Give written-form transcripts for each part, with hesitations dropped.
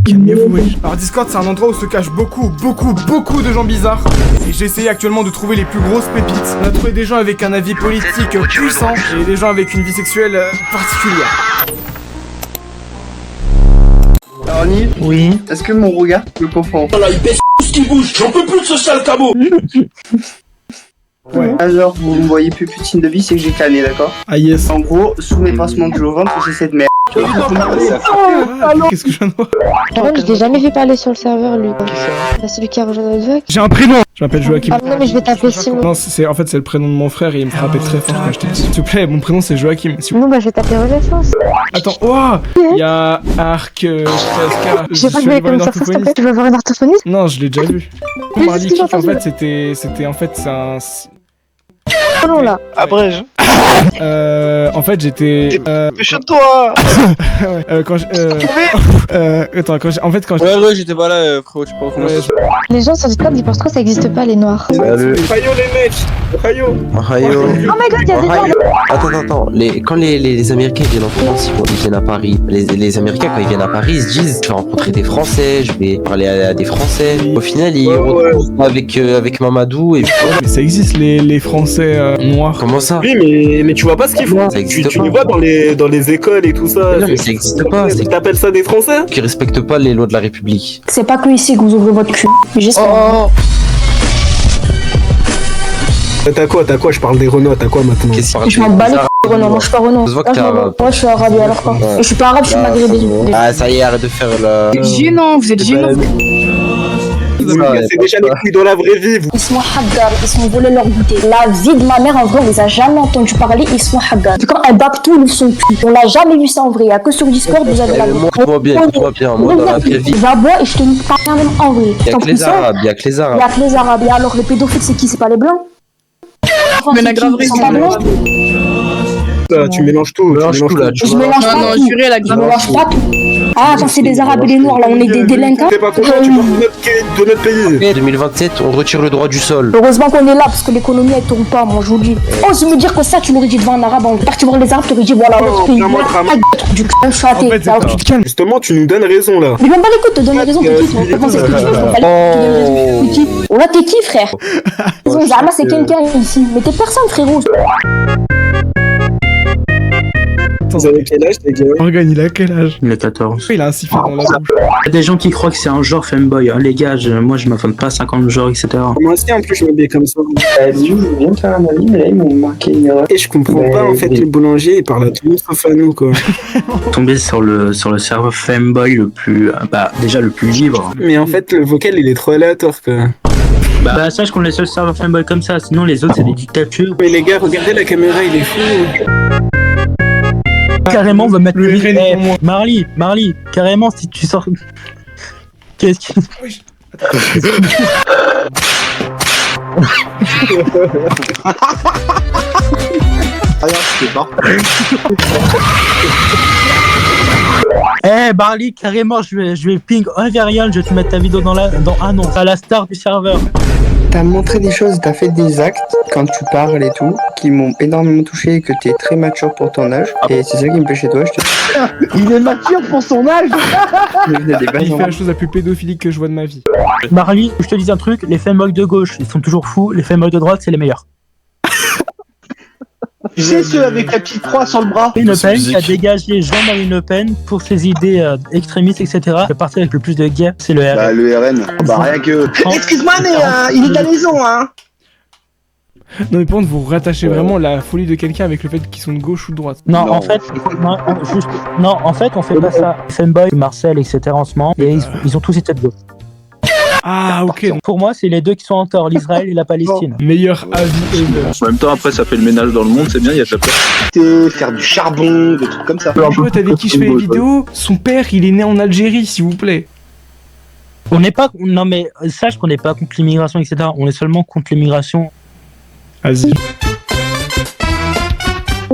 Calmez-vous, wesh. Alors Discord, c'est un endroit où se cachent beaucoup de gens bizarres. Et j'ai essayé actuellement de trouver les plus grosses pépites. On a trouvé des gens avec un avis politique puissant et des gens avec une vie sexuelle particulière. Arnie, Oui. est-ce que mon regard me confond? Là, il pèse tout ce qui bouge, j'en peux plus de ce sale cabot. Ouais. Alors, vous me voyez plus putine de vie, c'est que j'ai canné, d'accord? Ah yes. En gros, sous mes passements de au ventre, c'est cette merde. Qu'est-ce que je viens de voir? Par contre, je l'ai jamais vu parler sur le serveur, lui. C'est celui qui a rejoint notre vague. J'ai un prénom. Je m'appelle Joachim. Ah non, mais je vais t'appeler Simon. Non, c'est le prénom de mon frère et il me frappait très fort quand j'étais petit. S'il te plaît, mon prénom c'est Joachim. Non, bah je vais t'appeler Renaissance. Attends, oh, il y a Arc, Casca. Je sais pas que comme ça, s'il te plaît. Tu veux voir une orthophoniste? Non, je l'ai déjà vu. Mais Marley c'est ce que j'ai Kick, en entendu. fait, c'était en fait c'est un. Oh non, là. Abrège. En fait, j'étais. Pêche-toi. Quand je. Attends, en fait, quand je. Ouais, j'étais pas là, frérot, tu peux recommencer. Les gens sur Discord, ils pensent trop que ça existe pas, les noirs. Salut. Ohio les mecs. Ohio. Ohio. Oh my god, il y a des noirs. Attends. Quand les Américains viennent en France, ils viennent à Paris. Les Américains, quand ils viennent à Paris, ils se disent je vais rencontrer des Français, je vais parler à des Français. Au final, ils retrouvent avec Mamadou et puis voilà. Mais ça existe les Français noirs. Comment ça? Oui, mais tu vois pas ce qu'ils font. Ça existe Tu pas. les vois dans les écoles et tout ça. Non, mais ça existe pas. C'est T'appelles ça des Français? qui respectent pas les lois de la République. C'est pas que ici que vous ouvrez votre cul. J'espère. Oh. T'as quoi? Je parle des Renault, t'as quoi maintenant? Qu'est-ce que Je m'en bats les couilles, Renaud. Moi, je suis pas Renaud. Ça se voit que t'es Moi, arabe. je suis arabe, alors quoi. Ouais. Et je suis pas arabe, je suis maghrébin. Ah, ça y est, arrête de faire le. Gênant, vous êtes gênant. Vous me cassez déjà les couilles dans la vraie vie, vous. Ils sont hagar, ils sont volés leur goûter. La vie de ma mère, en vrai, on les a jamais entendu parler, ils sont hagar. Puis quand un baptou ouvre son cul, on l'a jamais vu ça en vrai. Il y a que sur Discord, vous avez la Montre-moi bien. Moi, dans la vraie vie. Va boire et je te nique pas rien même en vrai. Y'a Tant que pis les ça, Arabes, y'a que les Il y Arabes. a que les arabes. Et alors, les pédophiles, c'est qui? C'est pas les blancs? Mais la grave Ils sont pas blancs? Tu mélanges tout. Mélange tout, là, tu Je vois. mélange Non, pas non, tout. juré, la Je grave. mélange pas tout. Ah, attends, c'est des arabes et des noirs, là, on est des délinquants. T'es pas content, tu parles de notre pays. En 2027, on retire le droit du sol. Heureusement qu'on est là parce que l'économie elle tourne pas, moi je vous le dis. Ose me dire que ça tu l'aurais dit devant un arabe, on est parti voir les arabes, t'aurais dit voilà notre pays. vraiment, vraiment. Du cul, je suis En athée. fait, c'est Alors, tu te calmes. Justement, tu nous donnes raison là. mais même pas les coups, te donner raison, t'es qui toi? T'as pensé ce que tu veux, je m'en bats les couilles, te donner raison. T'es qui? Oh là, t'es qui frère? Zama c'est quelqu'un ici, mais t'es personne frérot. Vous avez quel âge, les gars? Morgan, il a quel âge? Il a 14. Il a un sifflet dans la bouche. Il y a des gens qui croient que c'est un genre femboy. Hein. Les gars, moi je m'affronte pas à 50 genres, etc. Moi aussi, en plus, je m'habille comme ça. Je viens de faire un avis, mais là, ils m'ont marqué une erreur. Et je comprends pas, en fait, le boulanger, il parle à tout le monde sauf à nous, quoi. Tombé sur le serveur femboy le plus, déjà le plus libre. Mais en fait, le vocal, il est trop aléatoire, quoi. Bah sache qu'on est le seul serveur femboy comme ça. Sinon les autres c'est des dictatures. Mais les gars, regardez la caméra, il est fou. Carrément on va mettre Le le RN pour moi. Marley, carrément si tu sors. Qu'est-ce qui. Eh Barley, carrément je vais ping un variant, je vais te mettre ta vidéo dans un nom. À la star du serveur. T'as montré des choses, t'as fait des actes quand tu parles et tout, qui m'ont énormément touché et que t'es très mature pour ton âge. Et c'est ça qui me plaît chez toi, je te Il est mature pour son âge. Il fait la chose la plus pédophilique que je vois de ma vie. Marley, je te dis un truc, les femmes de gauche, ils sont toujours fous, les femmes de droite, c'est les meilleurs. Tu sais ceux avec la petite croix sur le bras. Marine Le Pen qui a dégagé Jean-Marie Le Pen pour ses idées extrémistes, etc. Le parti avec le plus de gays, c'est le RN. Bah, le RN. Bah, rien que. Excuse-moi, mais il est de la maison, hein. Non mais par contre, vous rattachez vraiment la folie de quelqu'un avec le fait qu'ils sont de gauche ou de droite. Non, Non. en fait, en fait, on fait pas ça. Fanboy, Marcel, etc. en ce moment, et ils ont tous été de gauche. Ah ok, donc, Pour moi, c'est les deux qui sont en tort, l'Israël et la Palestine. meilleur avis ever. En même temps, après, ça fait le ménage dans le monde, c'est bien, il y a de la place. Faire du charbon, des trucs comme ça. Le pote avec qui je fais les vidéos, son père il est né en Algérie s'il vous plaît. On n'est pas, non mais sache qu'on n'est pas contre l'immigration, etc. On est seulement contre l'immigration. Vas-y.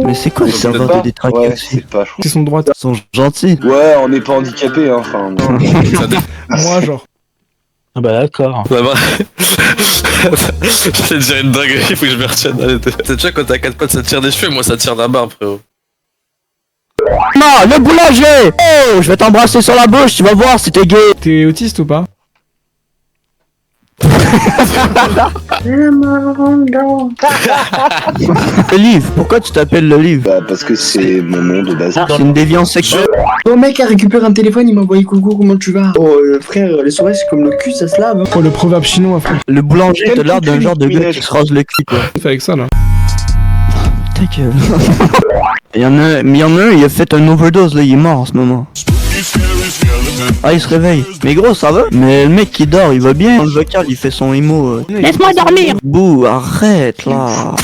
Mais c'est quoi le serveur de détraqués Ouais, aussi? c'est pas, je Ils sont de droite. Ils sont gentils. Ouais, on n'est pas handicapé, hein, enfin. Moi genre. Ah bah d'accord. Ouais, bah... J'allais dire une dinguerie, il faut que je me retienne. C'est déjà quand t'as 4 pattes ça te tire des cheveux, moi ça tire de la barbe frérot. maintenant, le boulanger. Oh, je vais t'embrasser sur la bouche, tu vas voir si t'es gay. T'es autiste ou pas? Le livre, pourquoi tu t'appelles le livre? Bah, parce que c'est mon nom de base. C'est une déviance sexuelle. Ton mec a récupéré un téléphone, il m'a envoyé coucou, comment tu vas? Oh frère, les soirées c'est comme le cul, ça se lave. Oh, le proverbe chinois, frère. Le boulanger t'as l'air d'un genre de gars qui se rase le cul, quoi. Fais avec ça, là. Ta gueule. Il y en a un, il a fait un overdose, là, il est mort en ce moment. Ah, il se réveille. Mais gros, ça va? Mais le mec qui dort, il va bien. Dans le vocal, il fait son emo. Laisse-moi dormir. Bouh, arrête, là.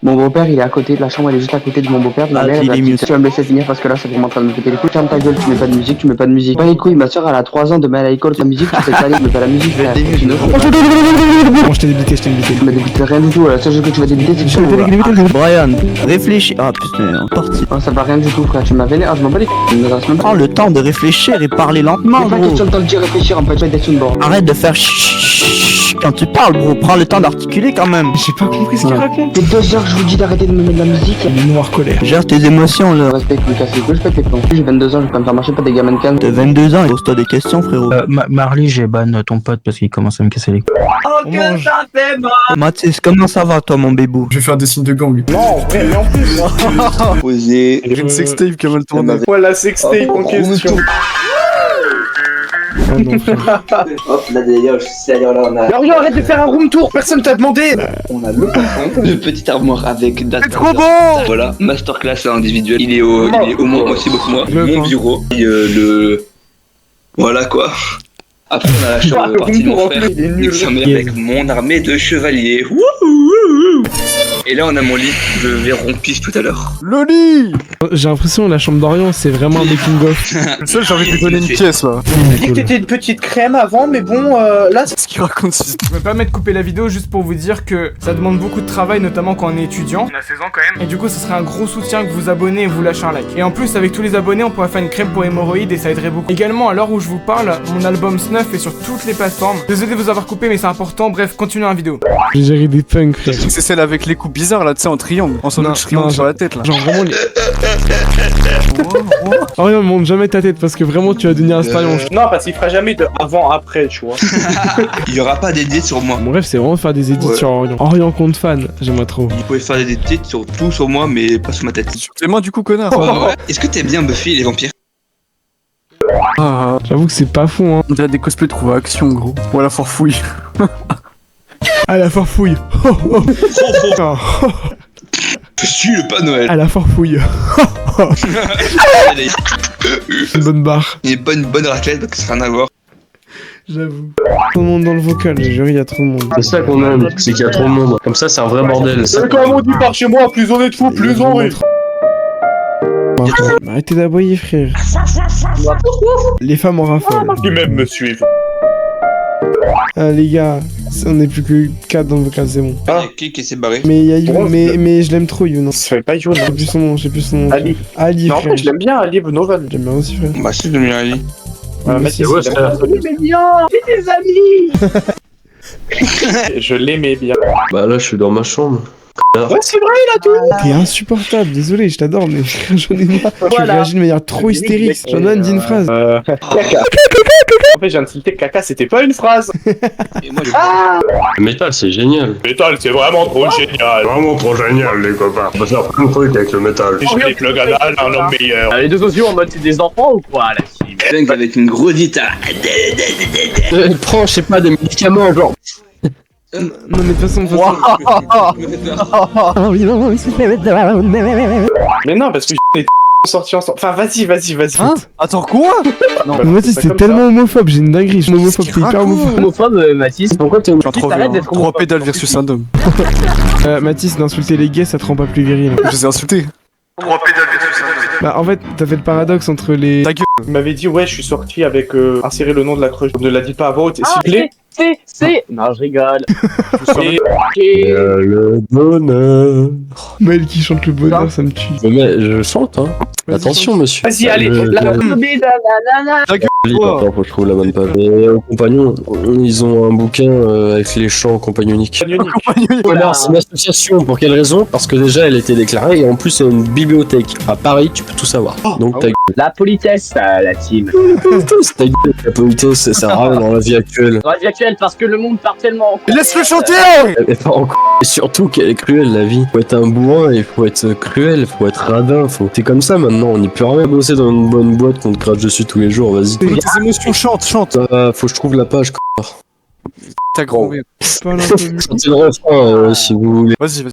Mon beau-père il est à côté de la chambre, elle est juste à côté de mon beau-père. Ma mère, il est mieux. tu vas me laisser finir parce que là c'est vraiment en train de me péter les couilles. Ferme ta gueule, tu mets pas de musique, tu mets pas de musique. Pas les couilles, ma soeur elle a 3 ans de mal à l'école, la musique, tu fais pas aller, mais pas la musique, frère. Bon, je t'ai débité, Tu m'as débité rien du tout, la seule chose que tu vas débiter c'est que tu Brian, réfléchis. Ah putain, on est parti. Oh, ça va rien du tout, frère, tu m'as vénère, je m'en bats les couilles. Tu me laisses même pas. Prends le temps de réfléchir et parler lentement, C'est pas gros. question de temps de dire réfléchir en fait, tu vas être une borne. Arrête de faire chut quand tu parles, gros. Prends le temps d'articuler quand même. J'ai pas compris ce qu'il raconte. C'est 2 heures que je vous dis d'arrêter de me mettre de la musique. Il est noir colère. Gère tes émotions, là. Respecte me casser les couilles, je pète les plombs. J'ai 22 ans, je vais pas me faire marcher pas des gamins de canne. T'as 22 ans et pose-toi des questions, frérot. Marley, j'ai ban ton pote parce qu'il commence à me casser les couilles. On mange. Mathis, comment ça va, toi, mon bébou? Je vais faire des signes de gang. Non, frère, mais en plus. Posé. J'ai une sextape qui a mal tourné. Ouais, la sextape en question. Hop, là d'ailleurs, je sais, alors là on a. Mario, arrête de faire un room tour, personne t'a demandé. On a le plafond. Une petite armoire avec date. C'est trop bon. Voilà, masterclass individuel. Il est au moins aussi beau que moi. Le Mon point. bureau. Et voilà quoi. Après, on a la chambre partie de mon frère. Il est nul. Nique sa mère avec mon armée de chevaliers. Wouhou. Et là, on a mon lit. Je vais rompisse tout à l'heure. Loli. J'ai l'impression que la chambre d'Orion c'est vraiment un making of. Le seul, j'ai envie de lui donner une pièce là. J'ai dit que t'étais une petite crème avant, mais bon, là, c'est Ce qu'il raconte. Je me permets de couper la vidéo juste pour vous dire que ça demande beaucoup de travail, notamment quand on est étudiant. On a 16 ans quand même. Et du coup, ça serait un gros soutien que vous abonnez et vous lâchez un like. Et en plus, avec tous les abonnés, on pourrait faire une crème pour hémorroïdes et ça aiderait beaucoup. Également, à l'heure où je vous parle, mon album Snuff est sur toutes les plateformes. Désolé de vous avoir coupé, mais c'est important. Bref, continuez la vidéo. J'ai géré des punks, frère. C'est celle avec les coups bizarres là, tu sais, en triangle. En sandwich triangle sur la tête là. Genre vraiment les... Orion, monte jamais ta tête parce que vraiment tu vas devenir un stallion. Non, parce qu'il fera jamais de avant-après, tu vois. Il y aura pas d'edit sur moi. Mon rêve c'est vraiment de faire des edits Ouais. sur Orion. Orion compte fan, j'aimerais trop. Vous pouvez faire des edits sur tout sur moi, mais pas sur ma tête. C'est moi du coup, connard. Ouais. Est-ce que t'aimes bien Buffy et les vampires? Ah, J'avoue que c'est pas fou hein. on dirait des cosplays trouvés à action, gros. Ou à la forfouille. À la farfouille. Oh. Je suis le Père Noël. À la farfouille. Une bonne barre. Il est pas une bonne raclette parce que ça n'a rien à voir. J'avoue. Trop de monde dans le vocal, j'ai juré, il y a trop de monde. C'est ça qu'on aime, c'est qu'il y a trop de monde. Comme ça, c'est un vrai bordel. C'est comme on dit par chez moi, plus on est de fous, plus on rit. Arrêtez d'aboyer, frère. Les femmes en raffolent. Qui même me suivent. Ah, les gars, on est plus que 4 dans le vocal, c'est bon. Il y a qui s'est barré. Mais il y a You, mais je l'aime trop, You, non. Ça fait pas You, Je sais plus son nom, je sais plus son nom. Ali. Ali, Non, en frère. fait, je l'aime bien, Ali Novan. J'aime bien aussi, frère. Bah, si, je l'aime bien Ali. Mathis, ouais, il c'est l'aime bien. J'ai des amis. Je l'aimais bien. Bah là, je suis dans ma chambre. Ouais, c'est vrai, il a tout. T'es insupportable, désolé, je t'adore, mais frère, j'en ai marre. Tu Voilà. réagis de manière trop hystérique. J'en dis une phrase. Caca. En fait, j'ai insulté caca, c'était pas une phrase. Et moi, je... Le métal, c'est génial. Métal, c'est vraiment trop génial. Vraiment trop génial, les copains. On va faire plein de trucs avec le métal. Je les plug anal, un homme meilleur. Les deux sociaux en mode c'est des enfants ou quoi là? Punk avec une grosse guitare. Prends, je sais pas, des médicaments genre. Non, mais de toute façon, Mais non, parce que on est sortis ensemble. Enfin, vas-y. Hein? Attends, quoi? Non, Mais Mathis, c'est t'es comme tellement homophobe, j'ai une dinguerie. Je suis homophobe, t'es hyper homophobe. Homophobe, Mathis, pourquoi t'es Je suis en homophobe? T'arrêtes d'être 3 homophobe. pédales versus un homme. Mathis, d'insulter les gays, ça te rend pas plus viril. Je les ai insultés. Bah, en fait, t'as fait le paradoxe entre les. Ta gueule. Il m'avait dit, ouais, je suis sorti avec insérer le nom de la crush. Ne la dites pas à voix haute, s'il vous plaît. C'est... Non, je rigole. Le bonheur. Maël qui chante le bonheur, ça me tue. Mais je chante, hein. Attention, monsieur. Vas-y, allez, la Attends, faut que je trouve la bonne page. Et aux compagnons, ils ont un bouquin avec les chants compagnoniques. Alors, c'est une association. Pour quelle raison? Parce que déjà, elle était déclarée et en plus, c'est une bibliothèque. À Paris, tu peux tout savoir. Donc, ta gueule. La politesse, la team. Ta gueule, la politesse, ça sert à rien dans la vie actuelle. Dans la vie actuelle, parce que le monde part tellement en couille. Laisse-le chanter! Elle est pas en Et surtout qu'elle est cruelle, la vie. Faut être un bourrin, il faut être cruel, faut être radin, faut... C'est comme ça maintenant, on n'y peut rien bosser dans une bonne boîte qu'on te crache dessus tous les jours, vas-y. Tes émotions, chante. Faut que je trouve la page, connard. T'as grand. Chantez le refrain, si vous voulez. Vas-y.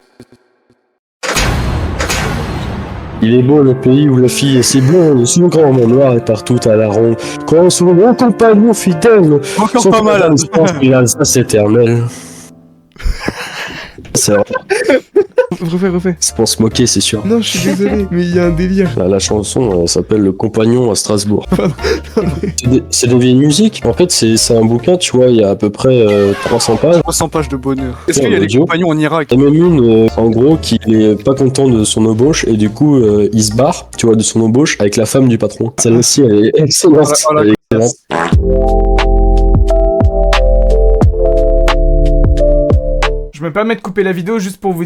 Il est beau le pays où la fille est si blonde, son grand noir est partout à la ronde. Quand son bon compagnon fidèle, Encore son pas mal. il a ça c'est éternel. C'est vrai. Refais. C'est pour se moquer, c'est sûr. Non, je suis désolé, mais il y a un délire. La chanson elle s'appelle Le Compagnon à Strasbourg. C'est des vieilles musiques. En fait, c'est un bouquin, tu vois, il y a à peu près 300 pages. 300 pages de bonheur. Est-ce Ouais, qu'il y a des audio. compagnons en Irak? Il y a même une, en gros, qui est pas content de son embauche et du coup, il se barre, tu vois, de son embauche avec la femme du patron. Celle-ci, elle est excellente. Elle est excellente. Je me permets de couper la vidéo juste pour vous dire